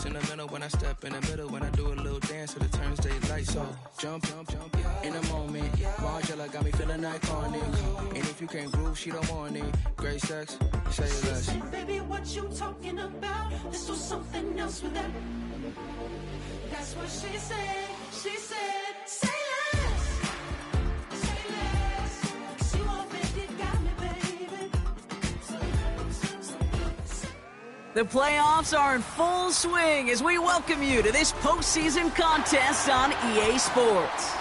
in the middle when I step in the middle. When I do a little dance to the turns they light. So jump in the moment. Margella got me feeling iconic. And if you can't groove, she don't want it. Great sex, say less. Baby, what you talking about? This was something else with that. That's what she said. She said, say less. Say less. 'Cause you already got me, baby. The playoffs are in full swing as we welcome you to this postseason contest on EA Sports.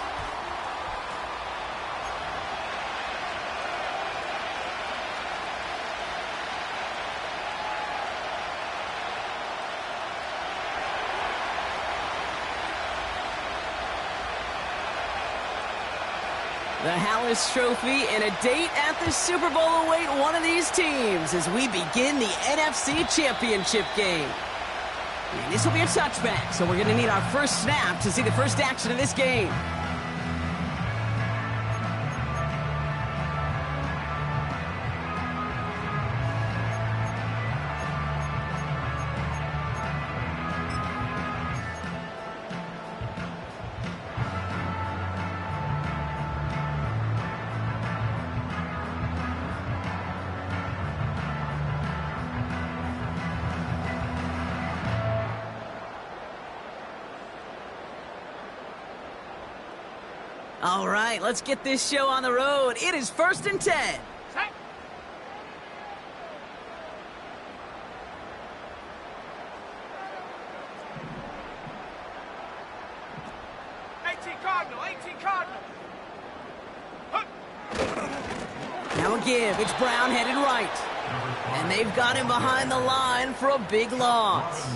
The Hallis Trophy and a date at the Super Bowl await one of these teams as we begin the NFC Championship game. And this will be a touchback, so we're going to need our first snap to see the first action of this game. All right, let's get this show on the road. It is 1st and 10. Set. 18 Cardinal, 18 Cardinal. Now a give. It's Brown headed right. And they've got him behind the line for a big loss.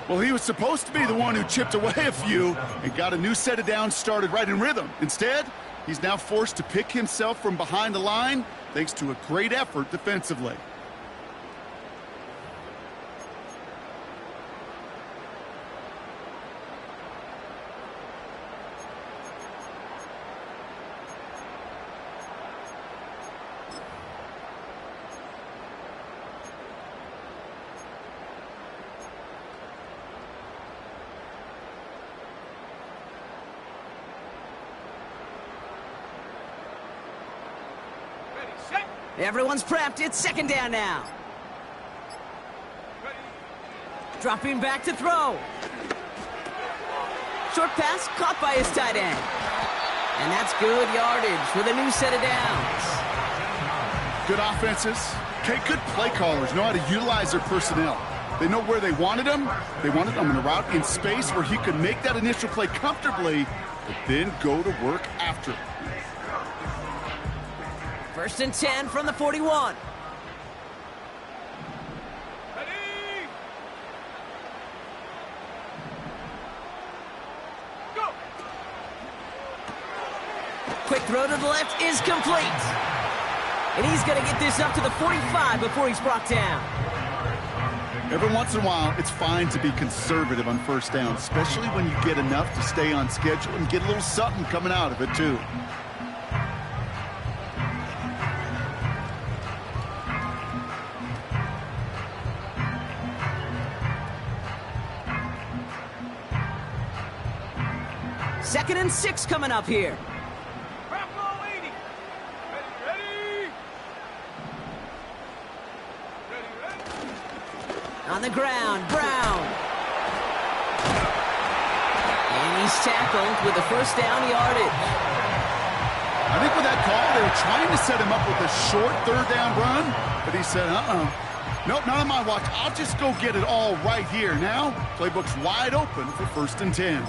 Well, he was supposed to be the one who chipped away a few and got a new set of downs started right in rhythm. Instead, he's now forced to pick himself from behind the line thanks to a great effort defensively. Everyone's prepped. It's 2nd down now. Dropping back to throw. Short pass caught by his tight end. And that's good yardage with a new set of downs. Good offenses. Okay, good play callers know how to utilize their personnel. They know where they wanted him. They wanted him in a route in space where he could make that initial play comfortably, but then go to work after it. 1st and 10 from the 41. Ready? Go! Quick throw to the left is complete. And he's going to get this up to the 45 before he's brought down. Every once in a while, it's fine to be conservative on 1st down, especially when you get enough to stay on schedule and get a little something coming out of it, too. Second and 6 coming up here. On the ground, Brown. And he's tackled with a 1st down yardage. I think with that call, they were trying to set him up with a short 3rd down run, but he said, nope, not on my watch. I'll just go get it all right here. Now, playbook's wide open for 1st and 10.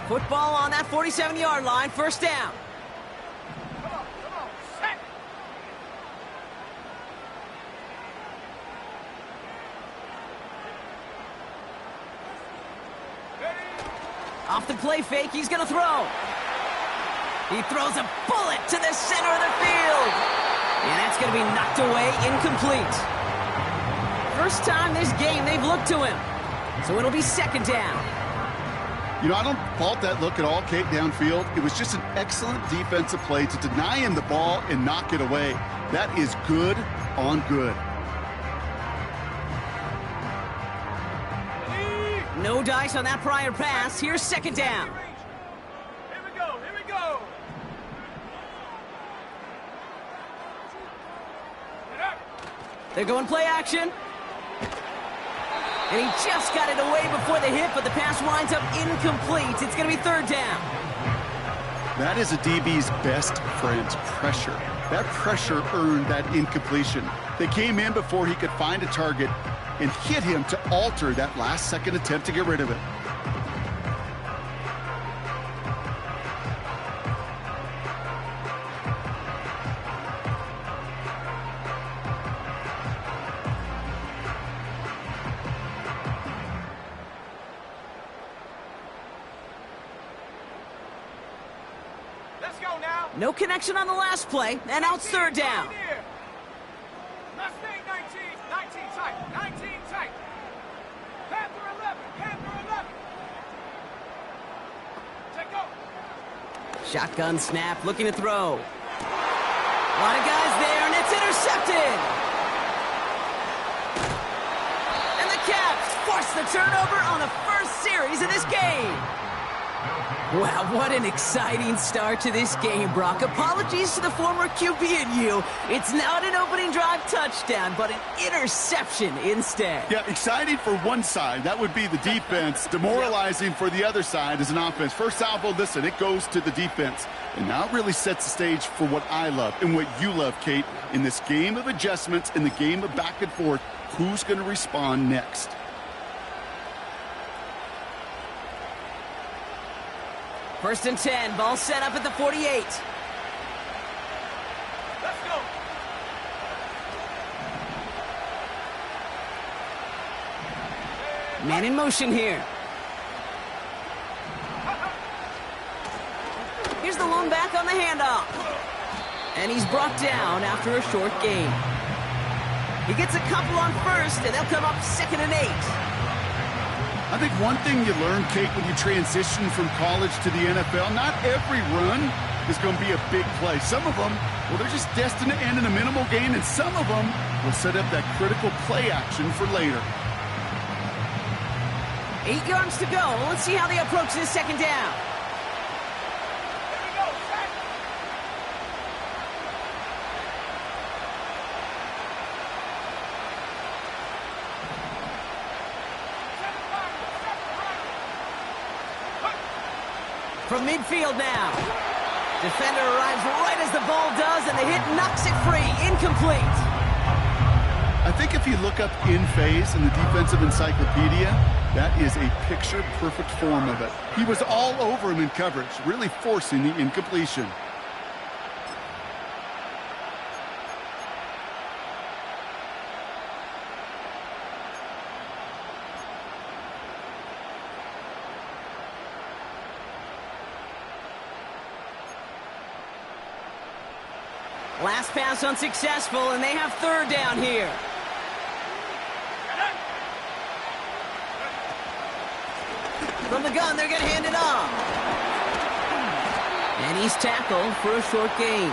Football on that 47-yard line, 1st down. Come on, set. Off the play fake, he's going to throw. He throws a bullet to the center of the field. And that's going to be knocked away, incomplete. First time this game they've looked to him. So it'll be second down. You know, I don't fault that look at all, Kate, downfield. It was just an excellent defensive play to deny him the ball and knock it away. That is good on good. No dice on that prior pass. Here's second down. Here we go, here we go. Get up. They're going play action. And he just got it away before the hit, but the pass winds up incomplete. It's going to be third down. That is a DB's best friend, pressure. That pressure earned that incompletion. They came in before he could find a target and hit him to alter that last-second attempt to get rid of it. Let's go now. No connection on the last play, and now it's third down. Mustang 19, 19 tight, 19 tight. Panther 11, Panther 11. Take off. Shotgun snap, looking to throw. A lot of guys there, and it's intercepted. And the Caps force the turnover on the first series of this game. Wow, what an exciting start to this game, Brock. Apologies to the former QB and you. It's not an opening drive touchdown, but an interception instead. Yeah, exciting for one side. That would be the defense. Demoralizing for the other side as an offense. First salvo, listen, it goes to the defense. And now it really sets the stage for what I love and what you love, Kate. In this game of adjustments, in the game of back and forth, who's going to respond next? First and 10, ball set up at the 48. Let's go. Man in motion here. Here's the lone back on the handoff. And he's brought down after a short gain. He gets a couple on first, and they'll come up 2nd and 8. I think one thing you learn, Kate, when you transition from college to the NFL, not every run is going to be a big play. Some of them, well, they're just destined to end in a minimal gain, and some of them will set up that critical play action for later. 8 yards to go. Let's see how they approach this second down. Here we go, set. From midfield now. Defender arrives right as the ball does, and the hit knocks it free. Incomplete. I think if you look up in phase in the defensive encyclopedia, that is a picture-perfect form of it. He was all over him in coverage, really forcing the incompletion. Last pass unsuccessful, and they have third down here. From the gun, they're going to hand it off. And he's tackled for a short gain.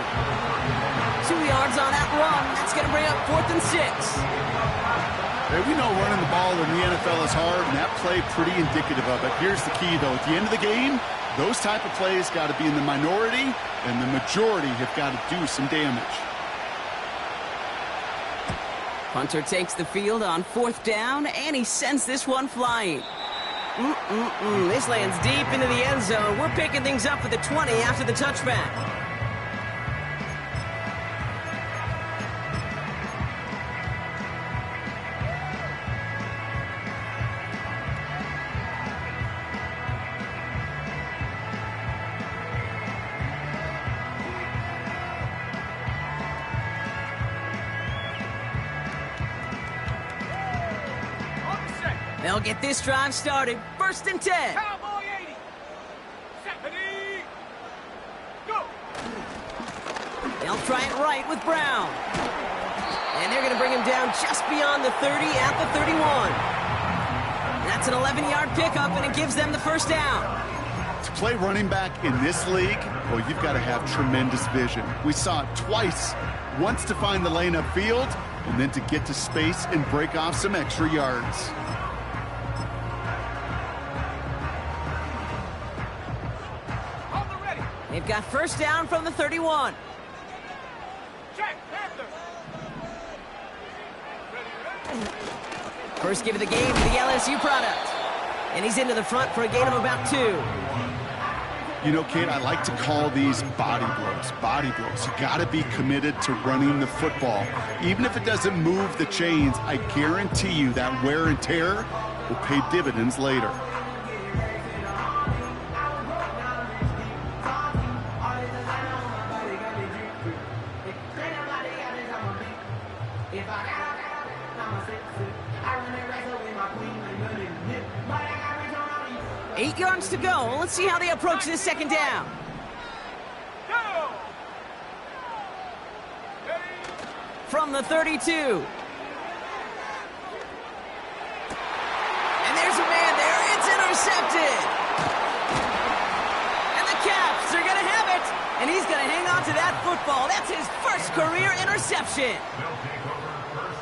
2 yards on that run. That's going to bring up 4th and 6. Hey, we know running the ball in the NFL is hard, and that play pretty indicative of it. Here's the key, though. At the end of the game, those type of plays got to be in the minority, and the majority have got to do some damage. Punter takes the field on 4th down, and he sends this one flying. This lands deep into the end zone. We're picking things up at the 20 after the touchback. They'll get this drive started. 1st and 10. Cowboy 80. Set. Ready. Go. They'll try it right with Brown. And they're going to bring him down just beyond the 30 at the 31. That's an 11-yard pickup, and it gives them the first down. To play running back in this league, well, you've got to have tremendous vision. We saw it twice. Once to find the lane upfield, and then to get to space and break off some extra yards. They've got first down from the 31. Check, Panther. First give of the game to the LSU product. And he's into the front for a gain of about 2. You know, Kate, I like to call these body blows. Body blows. You got to be committed to running the football. Even if it doesn't move the chains, I guarantee you that wear and tear will pay dividends later. Eight yards to go. Let's see how they approach this second down. Go! From the 32. And there's a man there. It's intercepted. And the Caps are going to have it. And he's going to hang on to that football. That's his first career interception.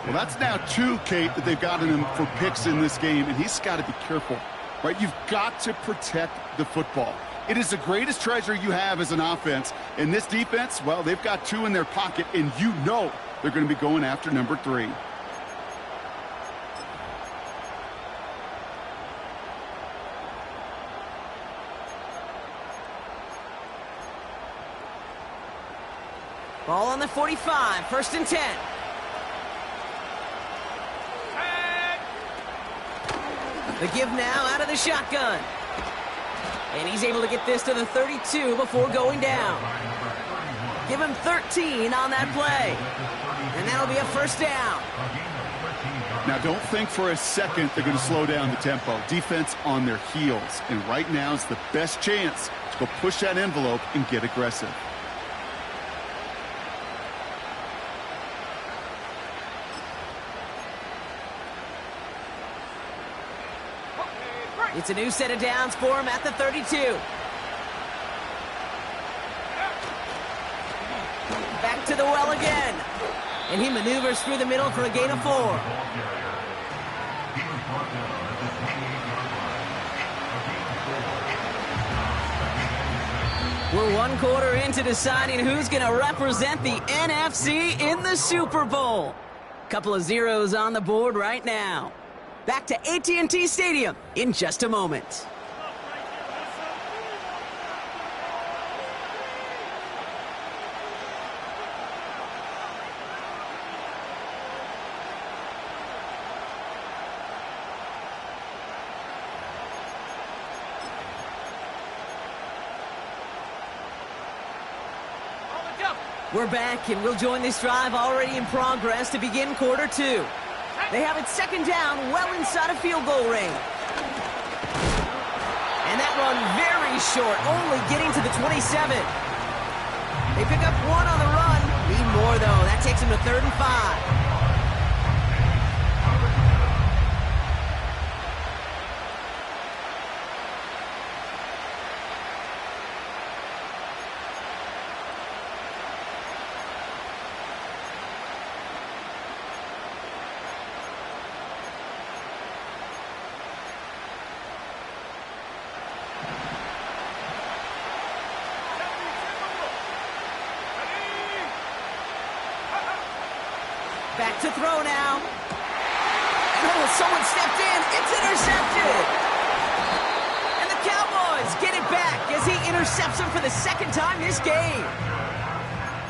Well, that's now 2, Kate, that they've gotten him for picks in this game, and he's got to be careful. Right, you've got to protect the football. It is the greatest treasure you have as an offense. And this defense, well, they've got 2 in their pocket, and you know they're going to be going after number 3. Ball on the 45, first and 10. The give now out of the shotgun. And he's able to get this to the 32 before going down. Give him 13 on that play. And that'll be a first down. Now, don't think for a second they're going to slow down the tempo. Defense on their heels. And right now is the best chance to go push that envelope and get aggressive. It's a new set of downs for him at the 32. Back to the well again. And he maneuvers through the middle for a gain of 4. We're 1 quarter into deciding who's going to represent the NFC in the Super Bowl. Couple of zeros on the board right now. Back to AT&T Stadium in just a moment. We're back, and we'll join this drive already in progress to begin quarter 2. They have it second down, well inside of field goal range. And that run very short, only getting to the 27. They pick up 1 on the run. Need more, though. That takes them to 3rd and 5. Back to throw now. And oh, someone stepped in. It's intercepted. And the Cowboys get it back as he intercepts him for the 2nd time this game.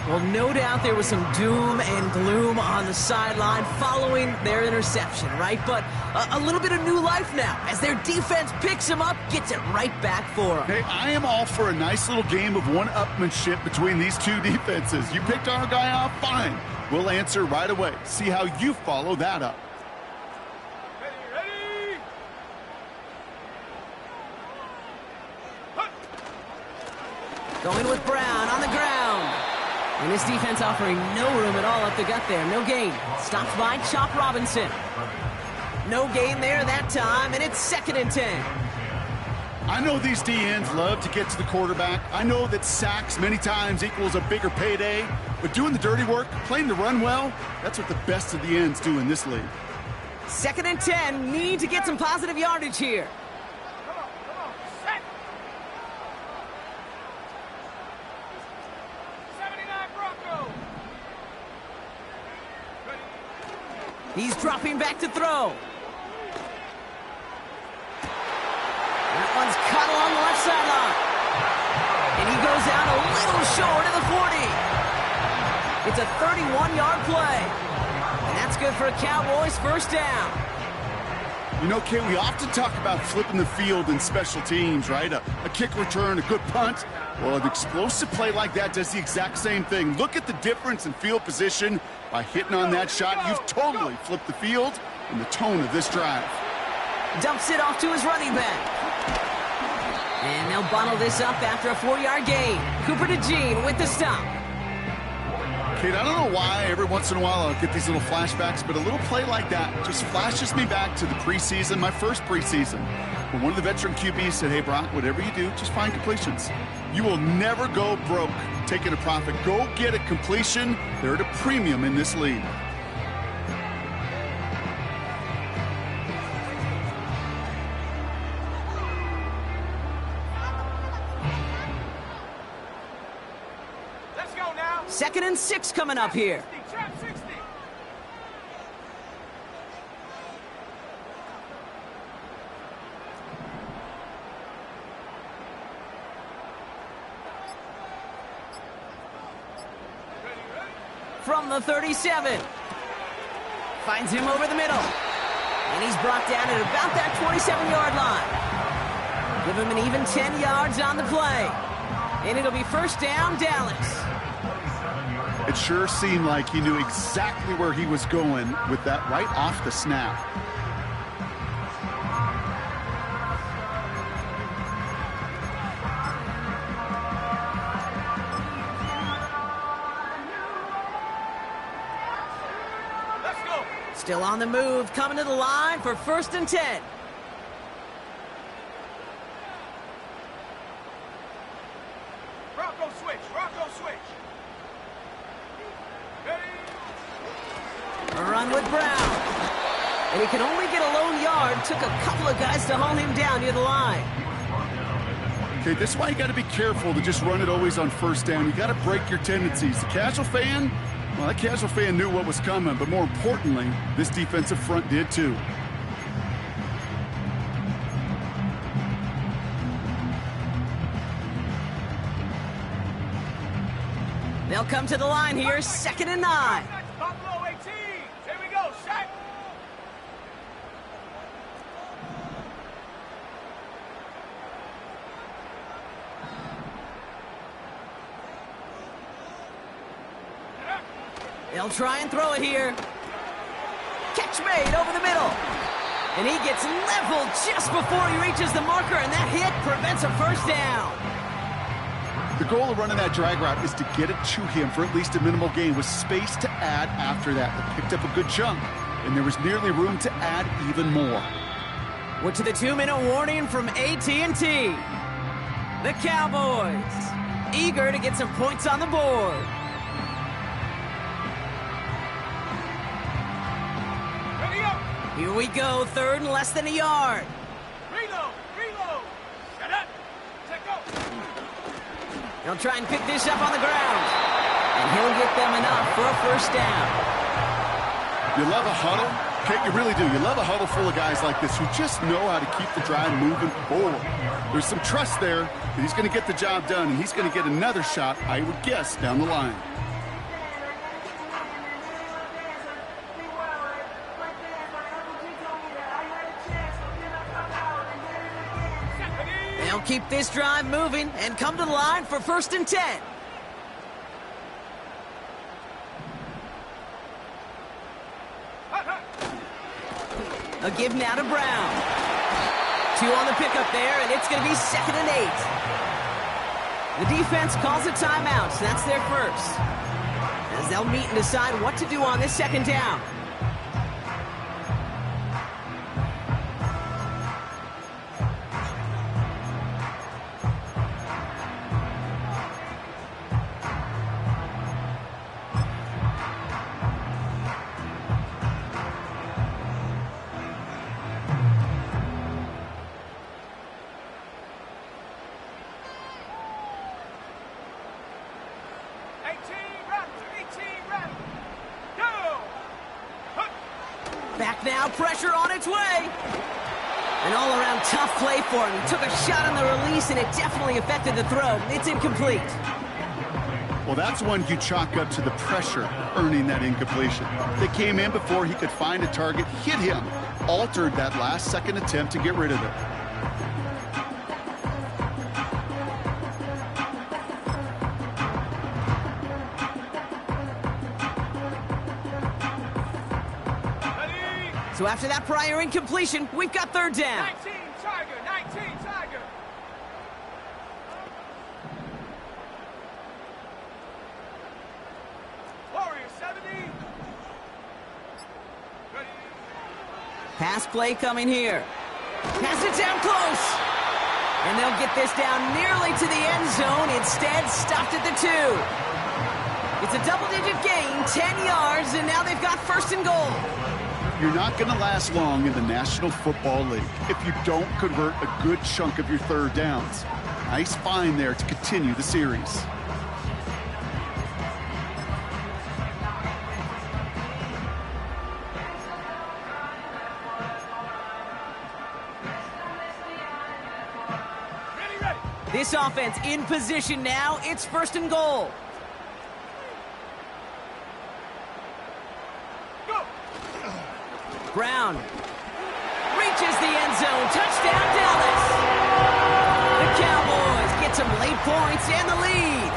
Well, no doubt there was some doom and gloom on the sideline following their interception, right? But a little bit of new life now as their defense picks him up, gets it right back for him. Hey, I am all for a nice little game of one-upmanship between these 2 defenses. You picked our guy off, fine. We'll answer right away. See how you follow that up. Ready, ready. Going with Brown on the ground. And this defense offering no room at all up the gut there. No gain. Stopped by Chop Robinson. No gain there that time, and it's 2nd and 10. I know these DNs love to get to the quarterback. I know that sacks many times equals a bigger payday, but doing the dirty work, playing the run well, that's what the best of the ends do in this league. 2nd and 10, need to get some positive yardage here. Come on, set. 79 Broncos. He's dropping back to throw. That one's cut along the left sideline. And he goes out a little short of the 40. It's a 31-yard play. And that's good for a Cowboys first down. You know, Kay, we often talk about flipping the field in special teams, right? A kick return, a good punt. Well, an explosive play like that does the exact same thing. Look at the difference in field position. By hitting on that shot, you've totally flipped the field and the tone of this drive. Dumps it off to his running back. And they'll bottle this up after a 4-yard gain. Cooper DeJean with the stop. Kate, I don't know why every once in a while I'll get these little flashbacks, but a little play like that just flashes me back to the preseason, my first preseason, when one of the veteran QBs said, hey, Brock, whatever you do, just find completions. You will never go broke taking a profit. Go get a completion. They're at a premium in this league. Let's go now. 2nd and 6 coming up here. 60, trap 60. From the 37. Finds him over the middle. And he's brought down at about that 27-yard line. Give him an even 10 yards on the play. And it'll be first down, Dallas. It sure seemed like he knew exactly where he was going with that right off the snap. Let's go. Still on the move, coming to the line for 1st and 10. Bronco switch. Bronco switch. Ready. A run with Brown. And he can only get a lone yard. Took a couple of guys to haul him down near the line. Okay, this is why you got to be careful to just run it always on first down. You got to break your tendencies. The casual fan, well, that casual fan knew what was coming, but more importantly, this defensive front did too. They'll come to the line here, 2nd and 9. Buffalo 18. Here we go. Shot. They'll try and throw it here. Catch made over the middle. And he gets leveled just before he reaches the marker, and that hit prevents a first down. The goal of running that drag route is to get it to him for at least a minimal gain with space to add after that. They picked up a good chunk, and there was nearly room to add even more. We're to the 2-minute warning from AT&T. The Cowboys, eager to get some points on the board. Ready up. Here we go, 3rd and less than a yard. Reload. Reload. Shut up. Take go. They'll try and pick this up on the ground. And he'll get them enough for a first down. You love a huddle? Okay, you really do. You love a huddle full of guys like this who just know how to keep the drive moving forward. There's some trust there that he's going to get the job done, and he's going to get another shot, I would guess, down the line. They'll keep this drive moving and come to the line for 1st and 10. A give now to Brown. 2 on the pickup there, and it's going to be 2nd and 8. The defense calls a timeout, so that's their first. As they'll meet and decide what to do on this 2nd down. now, pressure on its way. An all-around tough play for him. He took a shot on the release, and it definitely affected the throw. It's incomplete. Well, that's one you chalk up to the pressure earning that incompletion. They came in before he could find a target, hit him, altered that last-second attempt to get rid of it. So after that prior incompletion, we've got third down. 19 Tiger, 19 Tiger. Warrior 70. Ready. Pass play coming here. Pass it down close. And they'll get this down nearly to the end zone. Instead, stopped at the 2. It's a double-digit gain, 10 yards, and now they've got first and goal. You're not going to last long in the National Football League if you don't convert a good chunk of your third downs. Nice find there to continue the series. This offense in position now. It's first and goal. Brown reaches the end zone. Touchdown, Dallas. The Cowboys get some late points and the lead.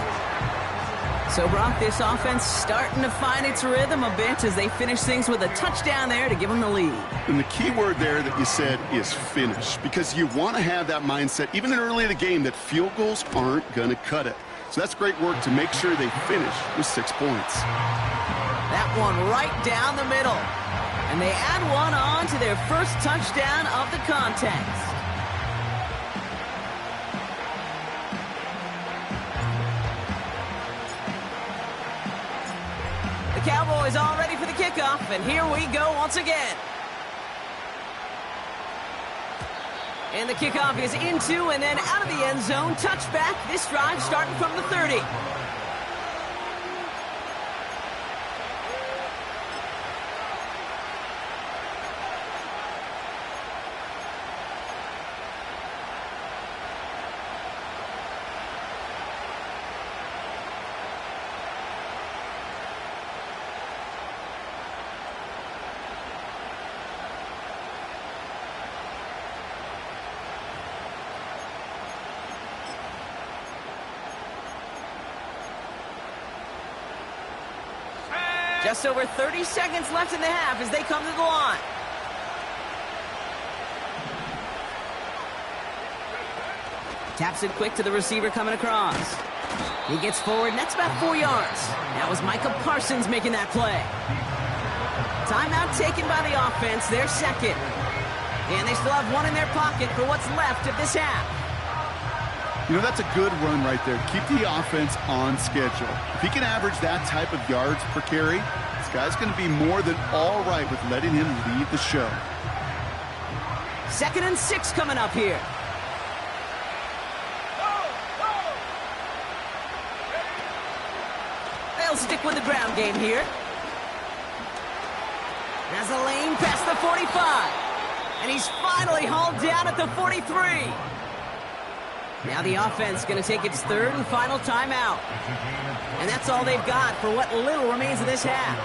So, Brock, this offense starting to find its rhythm a bit as they finish things with a touchdown there to give them the lead. And the key word there that you said is finish, because you want to have that mindset, even early in the game, that field goals aren't going to cut it. So that's great work to make sure they finish with 6 points. That one right down the middle. And they add one on to their first touchdown of the contest. The Cowboys all ready for the kickoff, and here we go once again. And the kickoff is into and then out of the end zone. Touchback, this drive starting from the 30. Just over 30 seconds left in the half as they come to the line. Taps it quick to the receiver coming across. He gets forward, and that's about 4 yards. That was Micah Parsons making that play. Timeout taken by the offense, their second. And they still have one in their pocket for what's left of this half. You know, that's a good run right there. Keep the offense on schedule. If he can average that type of yards per carry, this guy's going to be more than all right with letting him lead the show. 2nd and 6 coming up here. They'll stick with the ground game here. Has a lane past the 45. And he's finally hauled down at the 43. Now the offense going to take its third and final timeout. And that's all they've got for what little remains of this half.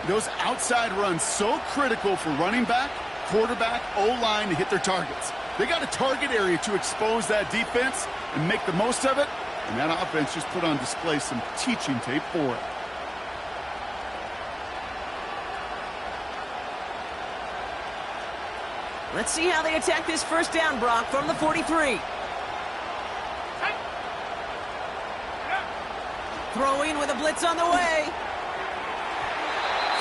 Those outside runs so critical for running back, quarterback, O-line to hit their targets. They got a target area to expose that defense and make the most of it. And that offense just put on display some teaching tape for it. Let's see how they attack this first down, Brock, from the 43. Throwing with a blitz on the way.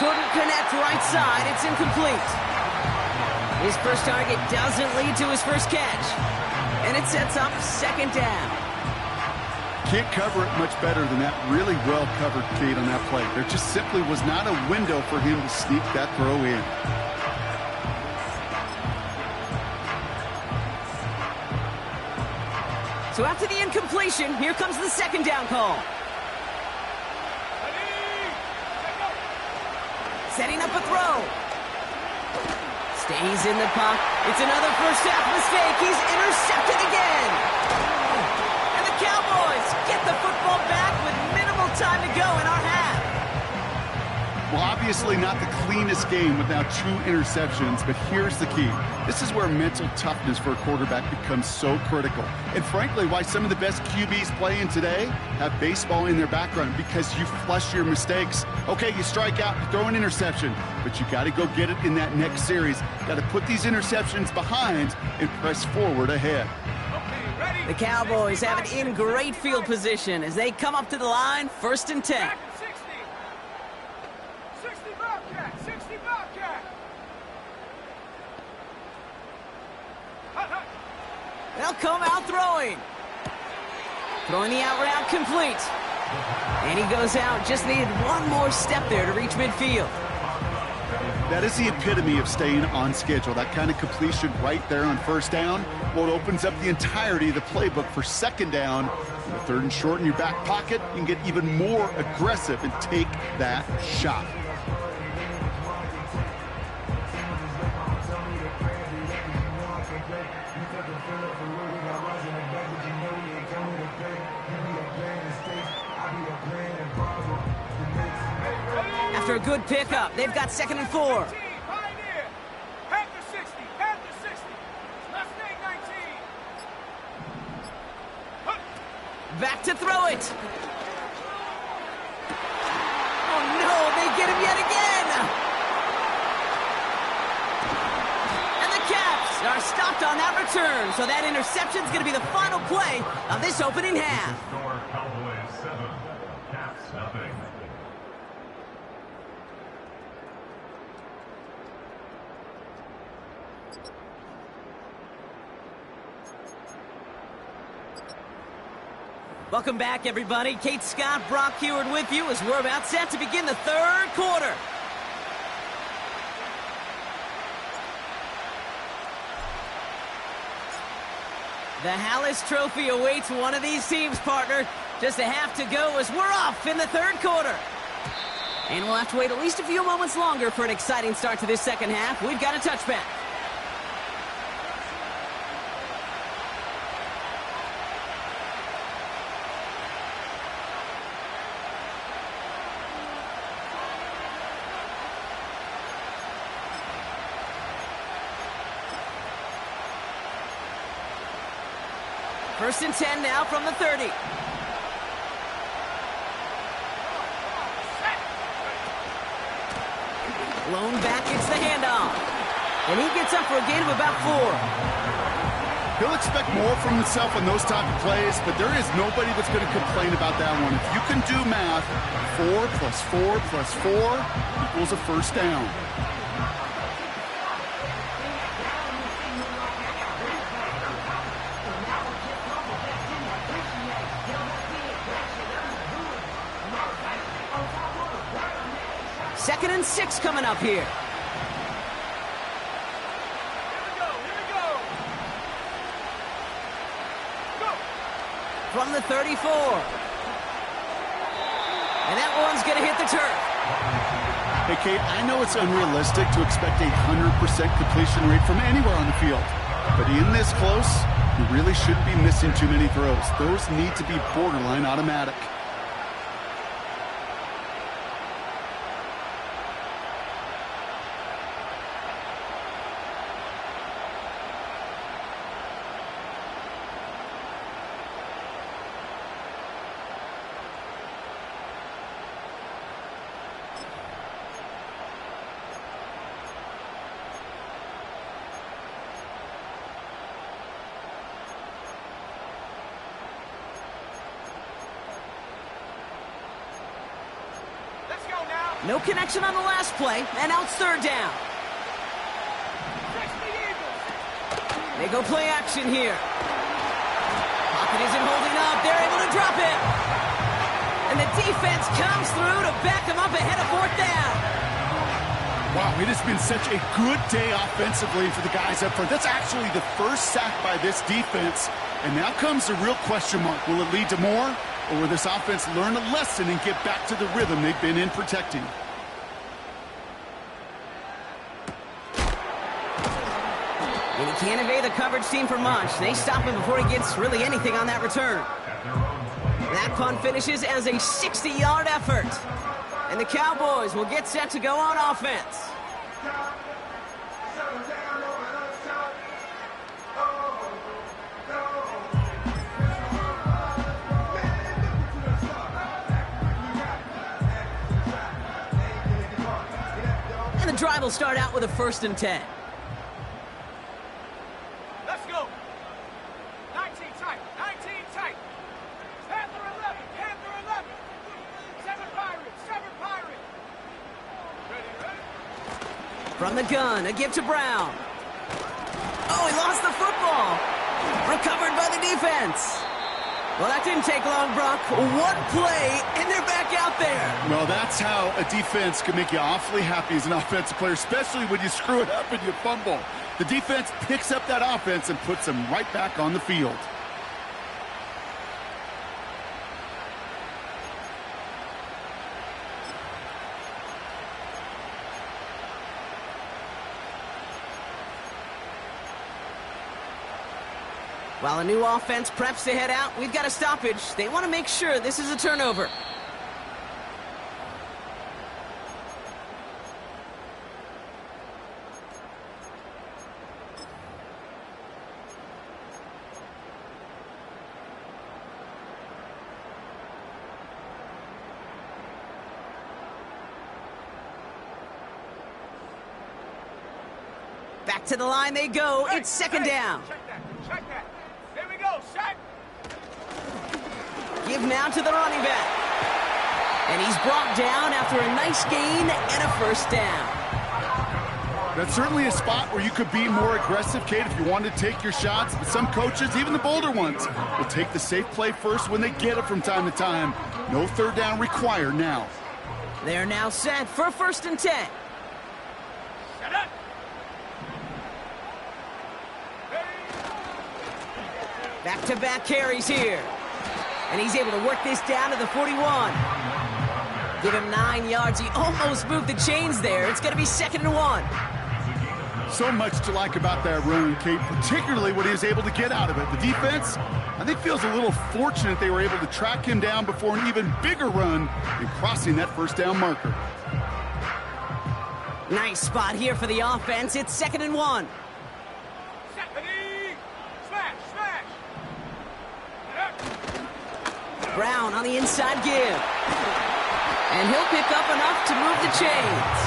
Couldn't connect right side. It's incomplete. His first target doesn't lead to his first catch. And it sets up second down. Can't cover it much better than that really well-covered Cade on that play. There just simply was not a window for him to sneak that throw in. So after the incompletion, here comes the second down call. Setting up a throw. Stays in the pocket. It's another first half mistake. He's intercepted again. And the Cowboys get the football back with minimal time to go in our half. Well, obviously not the cleanest game without 2 interceptions, but here's the key. This is where mental toughness for a quarterback becomes so critical. And frankly, why some of the best QBs playing today have baseball in their background, because you flush your mistakes. Okay, you strike out, you throw an interception, but you got to go get it in that next series. Got to put these interceptions behind and press forward ahead. The Cowboys have it in great field position as they come up to the line, 1st and 10. 60 Bobcat. They'll come out throwing. Throwing the out route complete. And he goes out. Just needed one more step there to reach midfield. That is the epitome of staying on schedule. That kind of completion right there on 1st down. Well, it opens up the entirety of the playbook for 2nd down. The 3rd and short in your back pocket, you can get even more aggressive and take that shot. After a good pickup, they've got 2nd and 4. Panther 60. Let's take 19. Back to throw it. Oh no, they get him yet again. And the Caps are stopped on that return, so that interception's going to be the final play of this opening half. Cowboys 7, Caps nothing. Welcome back, everybody. Kate Scott, Brock Heward with you as we're about set to begin the 3rd quarter. The Hallis Trophy awaits one of these teams, partner. Just a half to go as we're off in the 3rd quarter. And we'll have to wait at least a few moments longer for an exciting start to this 2nd half. We've got a touchback. First and 10 now from the 30. Blown back, it's the handoff. And he gets up for a gain of about 4. He'll expect more from himself on those type of plays, but there is nobody that's going to complain about that one. If you can do math, 4 plus 4 plus 4 equals a 1st down. Second and 6 coming up here. Here we go. Go. From the 34. And that one's going to hit the turf. Hey, Kate, I know it's unrealistic to expect a 100% completion rate from anywhere on the field. But in this close, you really shouldn't be missing too many throws. Those need to be borderline automatic. No connection on the last play, and now it's 3rd down. They go play action here. Pocket isn't holding up. They're able to drop it. And the defense comes through to back them up ahead of 4th down. Wow, it has been such a good day offensively for the guys up front. That's actually the first sack by this defense. And now comes the real question mark. Will it lead to more? Or will this offense learn a lesson and get back to the rhythm they've been in protecting? And he can't evade the coverage team for much. They stop him before he gets really anything on that return. That punt finishes as a 60-yard effort. And the Cowboys will get set to go on offense. And the drive will start out with a 1st and 10. Let's go. 19 tight. 19 tight. Panther 11. Panther 11. 7 Pirates. 7 Pirates. Ready. From the gun, a give to Brown. Oh, he lost the football. Recovered by the defense. Well, that didn't take long, Brock. One play, and they're back out there. Well, that's how a defense can make you awfully happy as an offensive player, especially when you screw it up and you fumble. The defense picks up that offense and puts them right back on the field. While a new offense preps to head out, we've got a stoppage. They want to make sure this is a turnover. Back to the line they go. It's second down. Check that. Check that. There we go. Set. Give now to the running back. And he's brought down after a nice gain and a 1st down. That's certainly a spot where you could be more aggressive, Kate, if you wanted to take your shots. But some coaches, even the bolder ones, will take the safe play first when they get it from time to time. No 3rd down required now. They're now set for 1st and 10. Set up. Back-to-back carries here. And he's able to work this down to the 41. Give him 9 yards. He almost moved the chains there. It's going to be 2nd and 1. So much to like about that run, Kate, particularly what he was able to get out of it. The defense, I think, feels a little fortunate they were able to track him down before an even bigger run in crossing that 1st down marker. Nice spot here for the offense. It's 2nd and 1. Brown on the inside give. And he'll pick up enough to move the chains.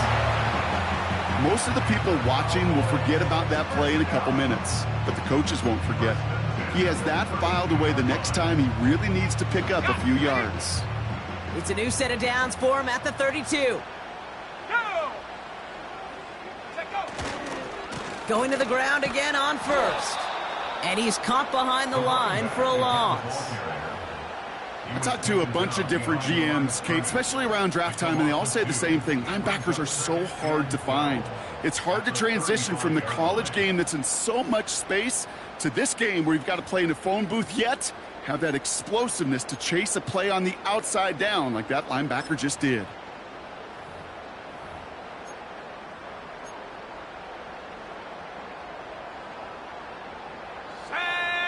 Most of the people watching will forget about that play in a couple minutes, but the coaches won't forget. He has that filed away the next time he really needs to pick up a few yards. It's a new set of downs for him at the 32. Going to the ground again on 1st. And he's caught behind the line for a loss. I talked to a bunch of different GMs, Kate, especially around draft time, and they all say the same thing. Linebackers are so hard to find. It's hard to transition from the college game that's in so much space to this game where you've got to play in a phone booth, yet have that explosiveness to chase a play on the outside down like that linebacker just did.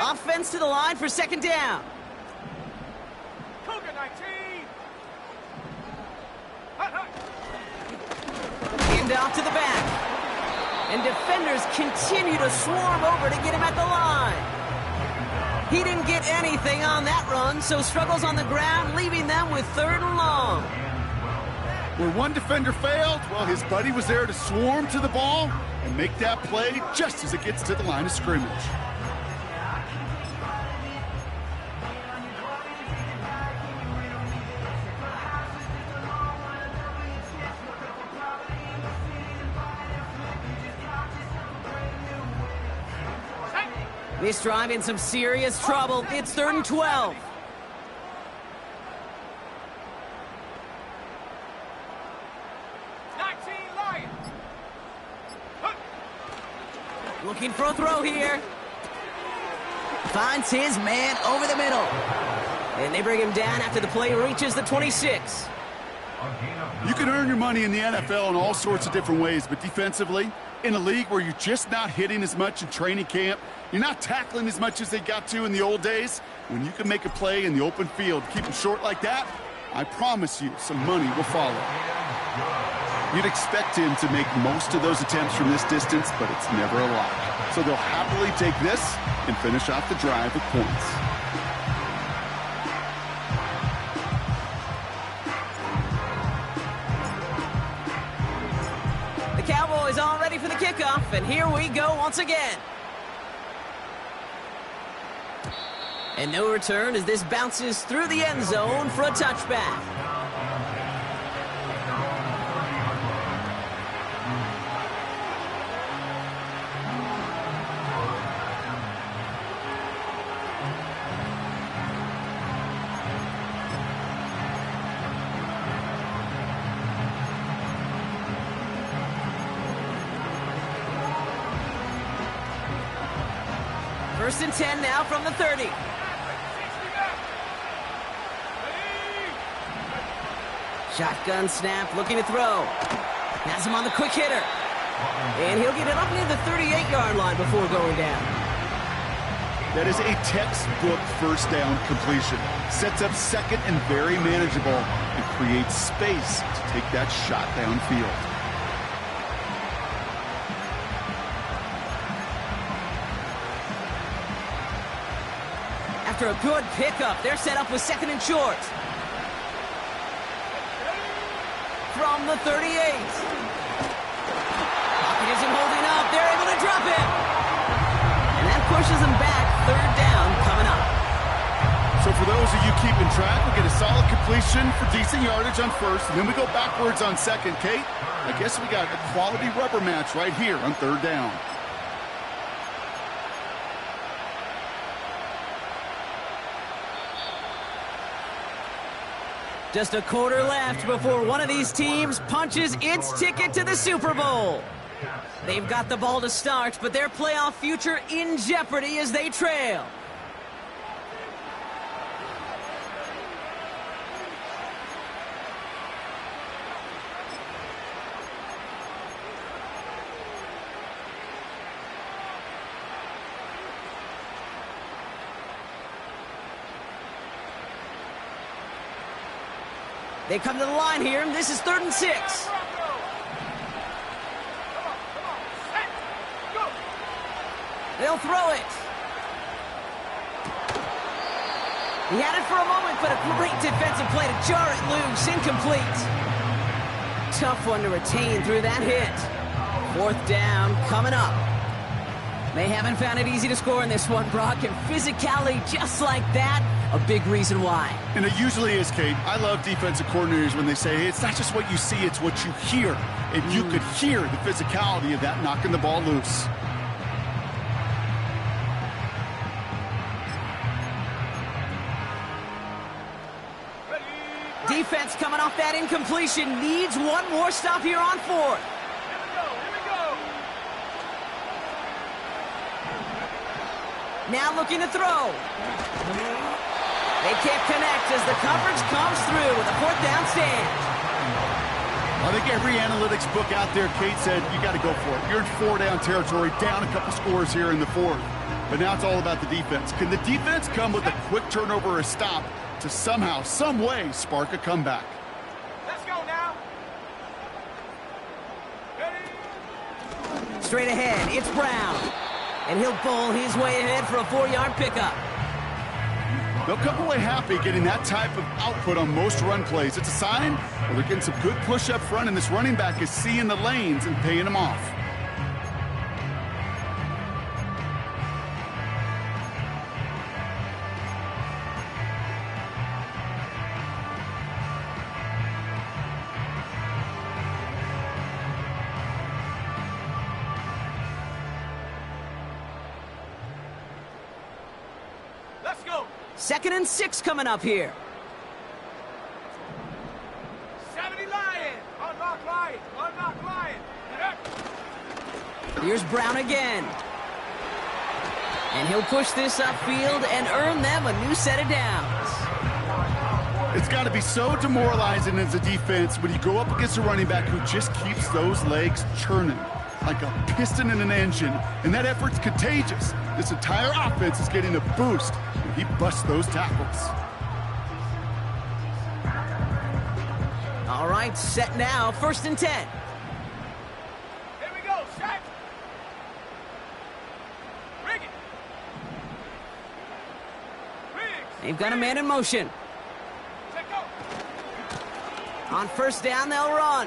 Offense to the line for 2nd down. Cougar 19. Hand off to the back. And defenders continue to swarm over to get him at the line. He didn't get anything on that run, so struggles on the ground, leaving them with 3rd and long. Where one defender failed, well, his buddy was there to swarm to the ball and make that play just as it gets to the line of scrimmage. This drive in some serious trouble. It's 3rd and 12. Looking for a throw here. Finds his man over the middle. And they bring him down after the play reaches the 26. You can earn your money in the NFL in all sorts of different ways, but defensively, In a league where you're just not hitting as much in training camp, you're not tackling as much as they got to in the old days, when you can make a play in the open field, keep them short like that, I promise you some money will follow. You'd expect him to make most of those attempts from this distance, but it's never a lot. So they'll happily take this and finish off the drive with points. The Cowboys all ready for the kickoff, and here we go once again. And no return as this bounces through the end zone for a touchback. First and 10 now from the 30. Shotgun snap, looking to throw. Has him on the quick hitter. And he'll get it up near the 38-yard line before going down. That is a textbook first down completion. Sets up second and very manageable and creates space to take that shot downfield. After a good pickup, they're set up with second and short. From the 38. Pocket isn't holding up. They're able to drop it. And that pushes them back. Third down coming up. So for those of you keeping track, we get a solid completion for decent yardage on first, and then we go backwards on second. Kate, I guess we got a quality rubber match right here on third down. Just a quarter left before one of these teams punches its ticket to the Super Bowl. They've got the ball to start, but their playoff future in jeopardy as they trail. They come to the line here, and this is 3rd and 6. They'll throw it. He had it for a moment, but a great defensive play to jar it loose. Incomplete. Tough one to retain through that hit. 4th down coming up. They haven't found it easy to score in this one, Brock, and physicality just like that, a big reason why. And it usually is, Kate. I love defensive coordinators when they say, hey, it's not just what you see, it's what you hear. And you could hear the physicality of that knocking the ball loose. Defense coming off that incompletion needs one more stop here on 4th. Now looking to throw. They can't connect as the coverage comes through with a 4th down stand. I think every analytics book out there, Kate said, you got to go for it. You're in 4-down territory, down a couple scores here in the 4th. But now it's all about the defense. Can the defense come with a quick turnover or a stop to somehow, some way, spark a comeback? Let's go now. Ready? Straight ahead, it's Brown. And he'll bowl his way ahead for a 4-yard pickup. They'll come away happy getting that type of output on most run plays. It's a sign that they're getting some good push up front, and this running back is seeing the lanes and paying them off. Let's go. 2nd and 6 coming up here. 70 Lion. Unlock Lion. Unlock Lion. Here's Brown again. And he'll push this upfield and earn them a new set of downs. It's got to be so demoralizing as a defense when you go up against a running back who just keeps those legs churning. like a piston in an engine, and that effort's contagious. This entire offense is getting a boost when he busts those tackles. All right, set now, 1st and 10. Here we go, set. Rig it. Riggs. They've got a man in motion. Set go. On 1st down, they'll run.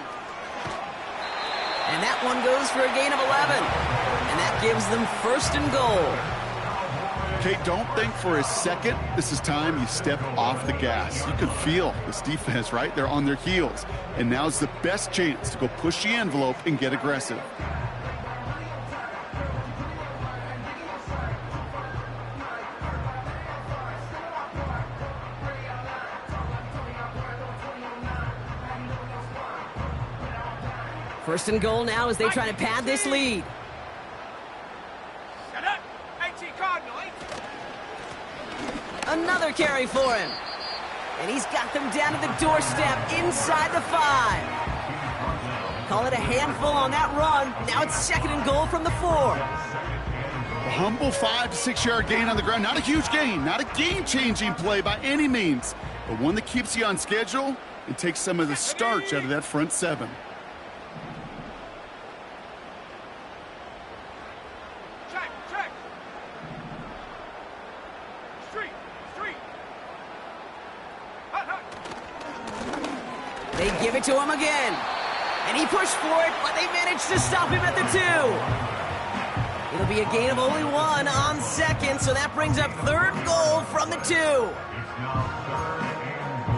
And that one goes for a gain of 11. And that gives them 1st and goal. Okay, don't think for a second this is time you step off the gas. You can feel this defense, right? They're on their heels. And now's the best chance to go push the envelope and get aggressive. First and goal now as they try to pad this lead. Set up. 18 Cardinal. 18. Another carry for him. And he's got them down to the doorstep inside the 5. Call it a handful on that run. Now it's 2nd and goal from the 4. A humble 5 to 6 yard gain on the ground. Not a huge gain, not a game-changing play by any means, but one that keeps you on schedule and takes some of the starch out of that front 7. Check. Street. Hot. They give it to him again. And he pushed for it, but they managed to stop him at the 2. It'll be a gain of only 1 on 2nd, so that brings up 3rd goal from the 2. It's now 3rd and goal.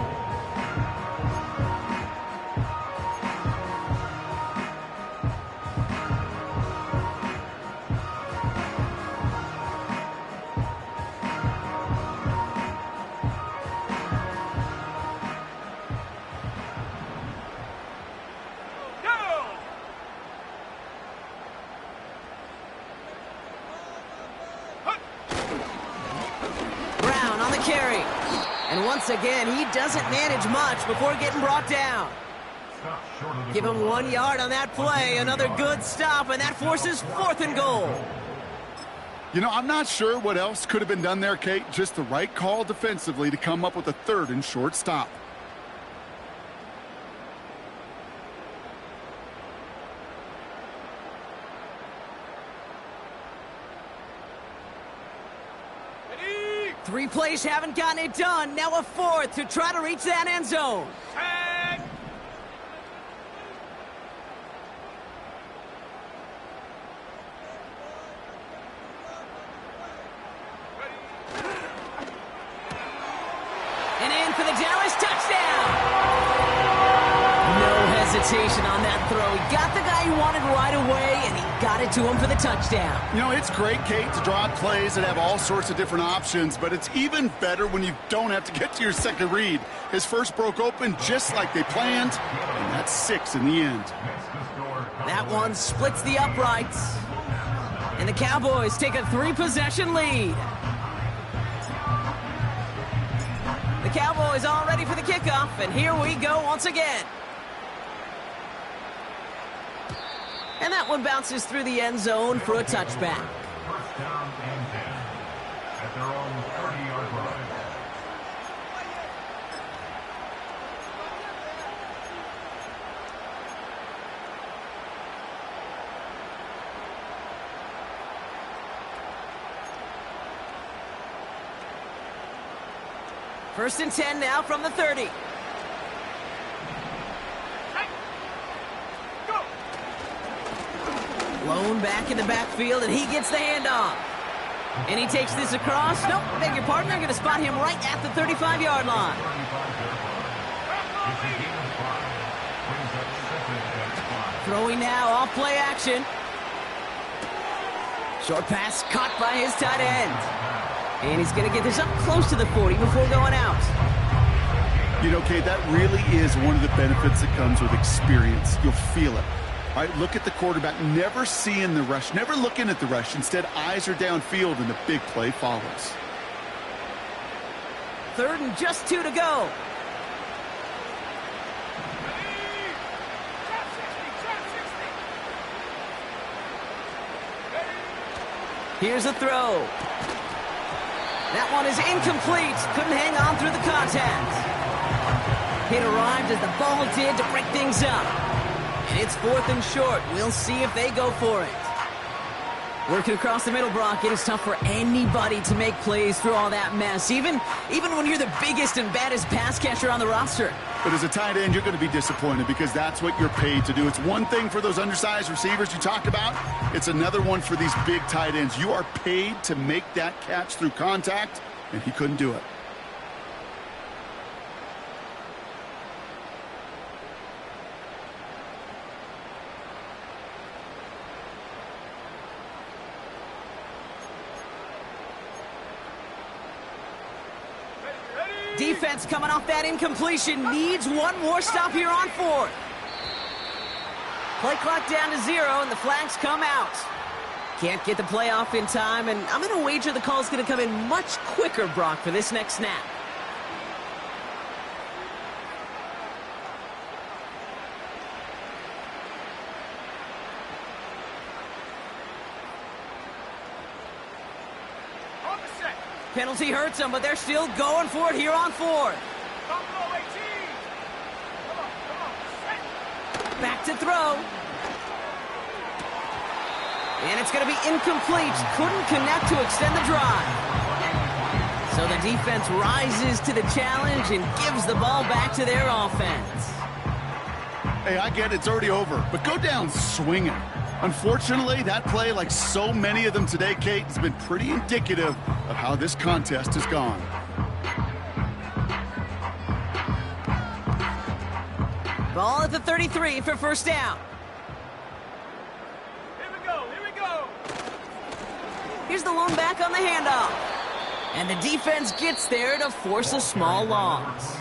Go. Brown on the carry. And once again, he doesn't manage much before getting brought down. Stop short of the Give him goal 1 line. yard on that play. Another good stop, and that forces 4th and goal. You know, I'm not sure what else could have been done there, Kate. Just the right call defensively to come up with a 3rd and short stop. Ready. 3 plays haven't gotten it done. Now a 4th to try to reach that end zone. Set. And in for the Dallas touchdown. No hesitation on that throw. He got the guy he wanted right away, and he got it to him for the touchdown. You know, it's great, Kate, to draw up plays that have all sorts of different options, but it's even better when you don't have to get to your second read. His first broke open just like they planned, and that's 6 in the end. Next to score, That one splits the uprights. And the Cowboys take a 3-possession lead. The Cowboys all ready for the kickoff, and here we go once again. And that one bounces through the end zone for a touchback. 1st down and 10 at their own 30-yard line. First and 10 now from the 30. Go. Lone back in the backfield, and he gets the handoff. And he takes this across. Nope, beg your pardon. They're going to spot him right at the 35-yard line. 35-yard line. It's a gain of 5. Brings up 2nd and 5. Throwing now, off play action. Short pass caught by his tight end. And he's going to get this up close to the 40 before going out. You know, Kate, that really is one of the benefits that comes with experience. You'll feel it. All right, look at the quarterback, never seeing the rush, never looking at the rush. Instead, eyes are downfield, and the big play follows. 3rd and just 2 to go. Here's a throw. That one is incomplete. Couldn't hang on through the contact. Hit arrived as the ball did to break things up. And it's 4th and short. We'll see if they go for it. Working across the middle, Brock, it is tough for anybody to make plays through all that mess, even when you're the biggest and baddest pass catcher on the roster. But as a tight end, you're going to be disappointed because that's what you're paid to do. It's one thing for those undersized receivers you talked about. It's another one for these big tight ends. You are paid to make that catch through contact, and he couldn't do it. Defense coming off that incompletion needs one more stop here on 4th. Play clock down to 0, and the flags come out. Can't get the play off in time, and I'm going to wager the call's going to come in much quicker, Brock, for this next snap. On the set. Penalty hurts them, but they're still going for it here on 4th. Buffalo 18. Come on, set. Back to throw. And it's going to be incomplete. Couldn't connect to extend the drive. So the defense rises to the challenge and gives the ball back to their offense. Hey, I get it, it's already over, but go down swinging. Unfortunately, that play, like so many of them today, Kate, has been pretty indicative of how this contest has gone. Ball at the 33 for first down. Here we go, here we go. Here's the lone back on the handoff. And the defense gets there to force a small loss.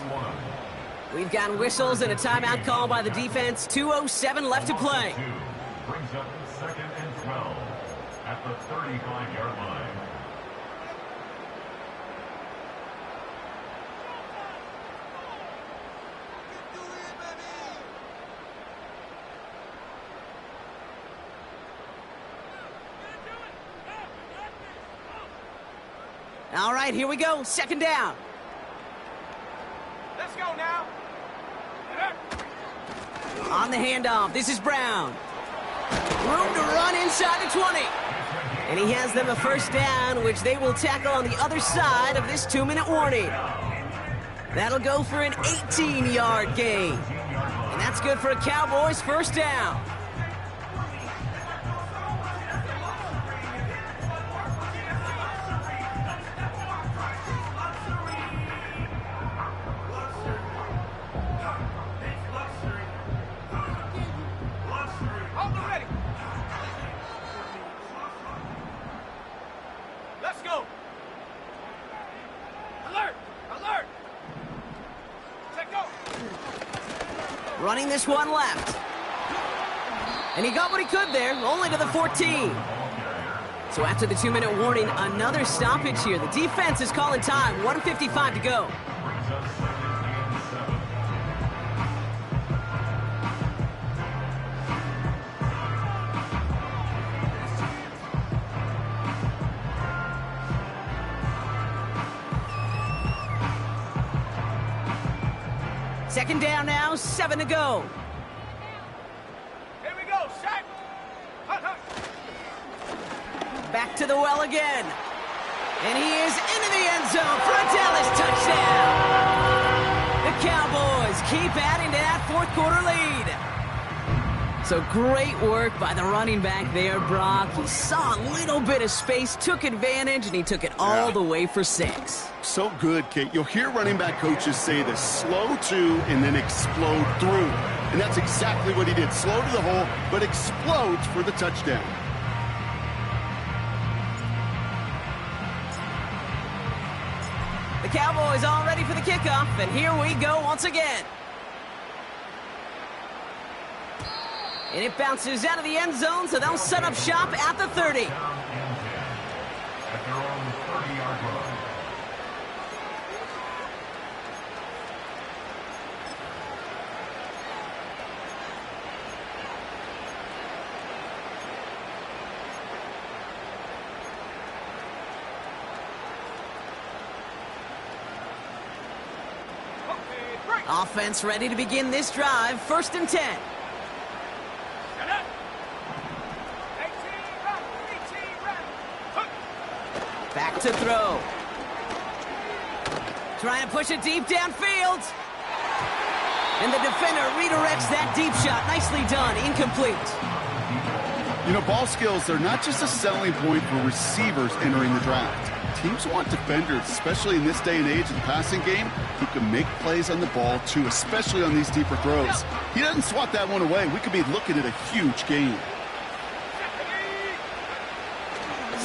We've got whistles and a timeout call by the defense. 2:07 left to play. Brings up 2nd and 12 at the 35-yard line. All right, here we go. 2nd down. Let's go now. On the handoff, this is Brown. Room to run inside the 20. And he has them a first down, which they will tackle on the other side of this 2-minute warning. That'll go for an 18-yard gain. And that's good for a Cowboys first down. On the ready. Let's go. Alert, alert. Check go. Running this one left. And he got what he could there, only to the 14. So after the 2-minute warning, another stoppage here. The defense is calling time, 1:55 to go. Brings up 2nd and 7. Second down now, 7 to go. Here we go, set. Hut, hut. Back to the well again. And he is into the end zone for a Dallas touchdown. The Cowboys keep adding to that 4th quarter lead. So great work by the running back there, Brock. He saw a little bit of space, took advantage, and he took it all the way for 6. So good, Kate. You'll hear running back coaches say this: slow to and then explode through. And that's exactly what he did. Slow to the hole, but explodes for the touchdown. The Cowboys all ready for the kickoff, and here we go once again. And it bounces out of the end zone, so they'll set up shop at the 30. Down and 10 at their own 30-yard line. Offense ready to begin this drive. 1st and 10. Set up. 18 run, 18 run. Hook. Back to throw. Trying to push it deep downfield. And the defender redirects that deep shot. Nicely done. Incomplete. You know, ball skills are not just a selling point for receivers entering the draft. Teams want defenders, especially in this day and age of the passing game, who can make plays on the ball, too, especially on these deeper throws. He doesn't swat that one away. We could be looking at a huge game.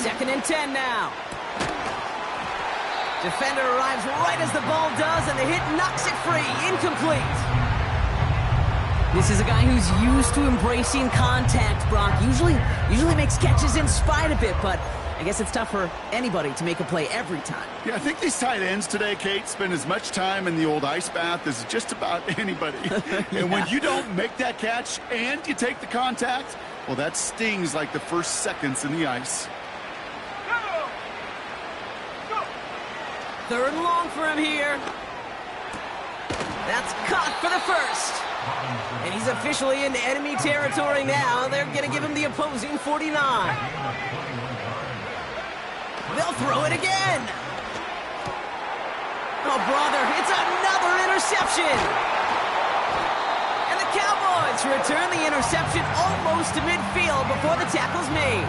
2nd and 10 now. Defender arrives right as the ball does, and the hit knocks it free. Incomplete. This is a guy who's used to embracing contact, Brock. Usually makes catches in spite of it, but I guess it's tough for anybody to make a play every time. Yeah, I think these tight ends today, Kate, spend as much time in the old ice bath as just about anybody. And when you don't make that catch and you take the contact, well, that stings like the first seconds in the ice. 3rd and long for him here. That's caught for the first. And he's officially in enemy territory now. They're going to give him the opposing 49. They'll throw it again. Oh, brother, it's another interception. And the Cowboys return the interception almost to midfield before the tackle's made.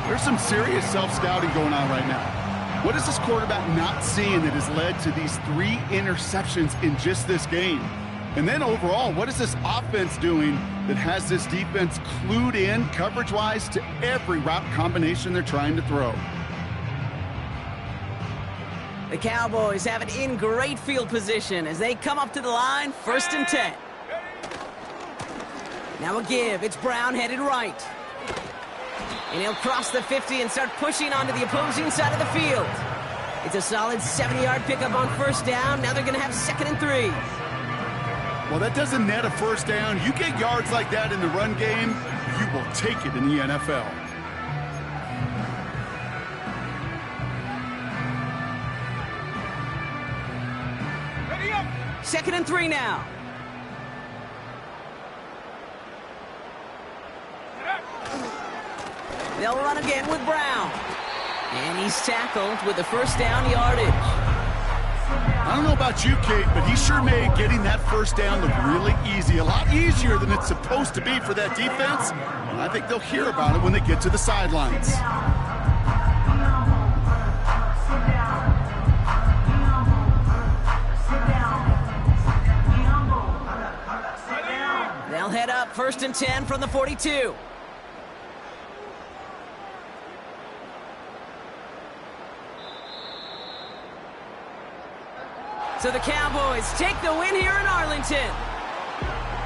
There's some serious self-scouting going on right now. What is this quarterback not seeing that has led to these 3 interceptions in just this game? And then overall, what is this offense doing that has this defense clued in coverage-wise to every route combination they're trying to throw? The Cowboys have it in great field position as they come up to the line. 1st and 10. Now a give. It's Brown headed right. And he'll cross the 50 and start pushing onto the opposing side of the field. It's a solid 70-yard pickup on 1st down. Now they're going to have 2nd and 3. Well, that doesn't net a 1st down. You get yards like that in the run game, you will take it in the NFL. Ready up. 2nd and 3 now. They'll run again with Brown. And he's tackled with the 1st down yardage. I don't know about you, Kate, but he sure made getting that 1st down look really easy. A lot easier than it's supposed to be for that defense. And I think they'll hear about it when they get to the sidelines. They'll head up 1st and 10 from the 42. So the Cowboys take the win here in Arlington.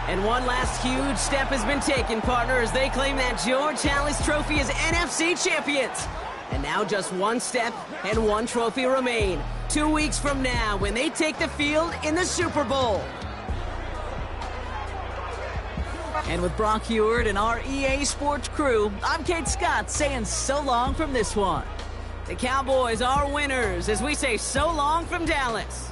And one last huge step has been taken, partner, as they claim that George Halas Trophy as NFC champions. And now just one step and one trophy remain. 2 weeks from now when they take the field in the Super Bowl. And with Brock Heward and our EA Sports crew, I'm Kate Scott saying so long from this one. The Cowboys are winners as we say so long from Dallas.